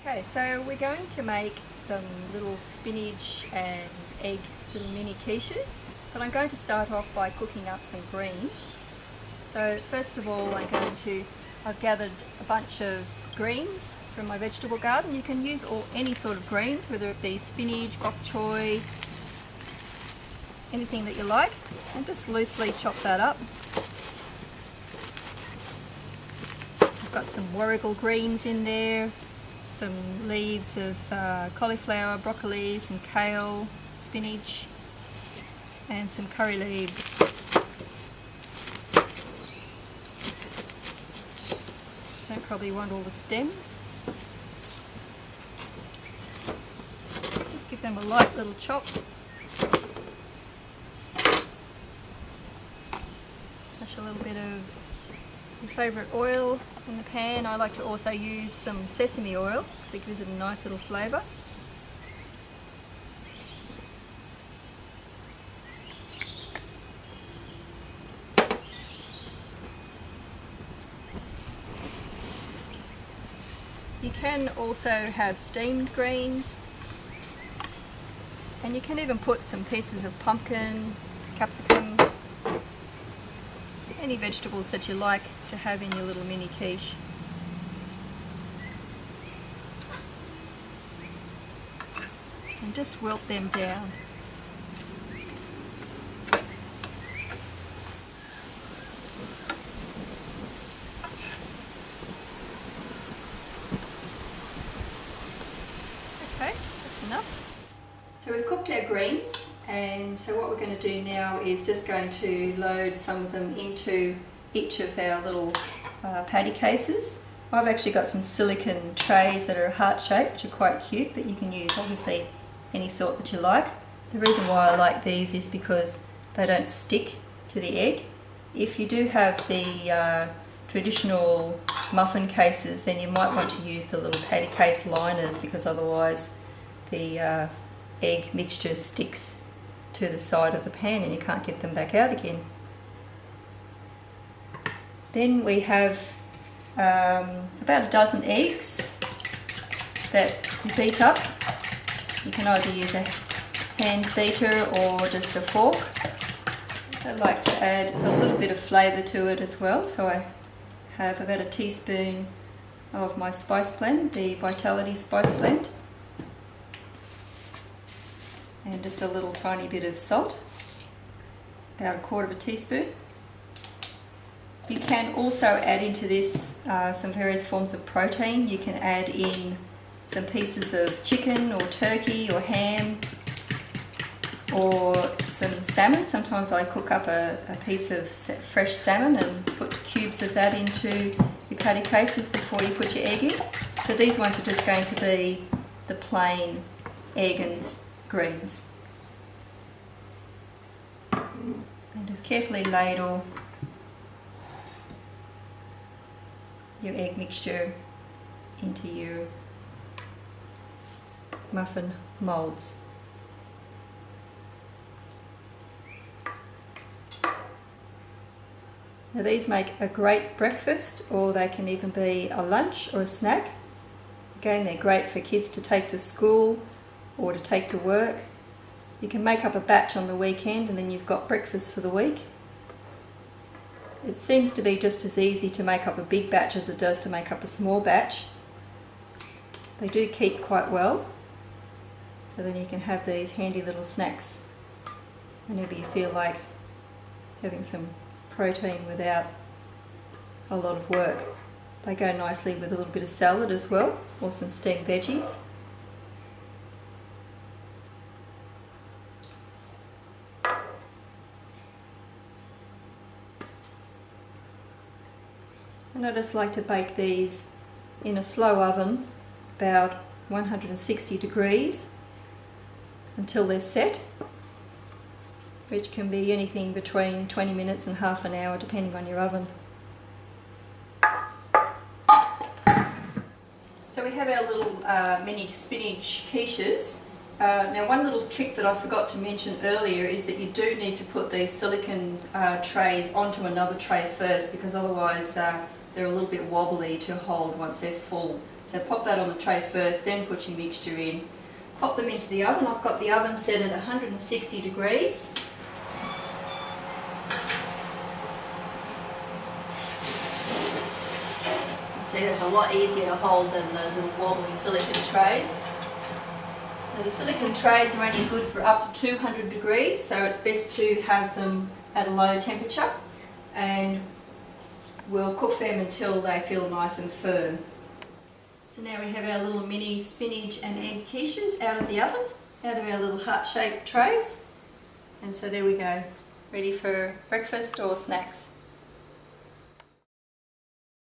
Okay, so we're going to make some little spinach and egg little mini quiches, but I'm going to start off by cooking up some greens. So first of all I've gathered a bunch of greens from my vegetable garden. You can use any sort of greens, whether it be spinach, bok choy, anything that you like, and just loosely chop that up. I've got some warrigal greens in there, some leaves of cauliflower, broccoli, some kale, spinach, and some curry leaves. Don't probably want all the stems. Just give them a light little chop. Splash a little bit of your favourite oil in the pan. I like to also use some sesame oil because it gives it a nice little flavour. You can also have steamed greens, and you can even put some pieces of pumpkin, capsicum, any vegetables that you like to have in your little mini quiche. And just wilt them down. Okay, that's enough. So we've cooked our greens, and so what we're going to do now is just going to load some of them into each of our little patty cases. I've actually got some silicone trays that are heart shaped, which are quite cute, but you can use obviously any sort that you like. The reason why I like these is because they don't stick to the egg. If you do have the traditional muffin cases, then you might want to use the little patty case liners, because otherwise the egg mixture sticks to the side of the pan and you can't get them back out again. Then we have about a dozen eggs that you beat up. You can either use a hand beater or just a fork. I like to add a little bit of flavour to it as well, so I have about a teaspoon of my spice blend, the Vitality Spice Blend, and just a little tiny bit of salt, about a quarter of a teaspoon. You can also add into this some various forms of protein. You can add in some pieces of chicken or turkey or ham or some salmon. Sometimes I cook up a piece of fresh salmon and put cubes of that into your patty cases before you put your egg in. So these ones are just going to be the plain egg and greens. And just carefully ladle your egg mixture into your muffin moulds. Now these make a great breakfast, or they can even be a lunch or a snack. Again, they're great for kids to take to school or to take to work. You can make up a batch on the weekend and then you've got breakfast for the week. It seems to be just as easy to make up a big batch as it does to make up a small batch. They do keep quite well, so then you can have these handy little snacks whenever you feel like having some protein without a lot of work. They go nicely with a little bit of salad as well, or some steamed veggies. And I just like to bake these in a slow oven, about 160 degrees, until they're set, which can be anything between 20 minutes and half an hour depending on your oven. So we have our little mini spinach quiches. Now one little trick that I forgot to mention earlier is that you do need to put these silicone trays onto another tray first, because otherwise they're a little bit wobbly to hold once they're full. So pop that on the tray first, then put your mixture in. Pop them into the oven. I've got the oven set at 160 degrees. See, that's a lot easier to hold than those little wobbly silicone trays. Now the silicone trays are only good for up to 200 degrees, so it's best to have them at a low temperature, and we'll cook them until they feel nice and firm. So now we have our little mini spinach and egg quiches out of the oven, out of our little heart-shaped trays. And so there we go, ready for breakfast or snacks.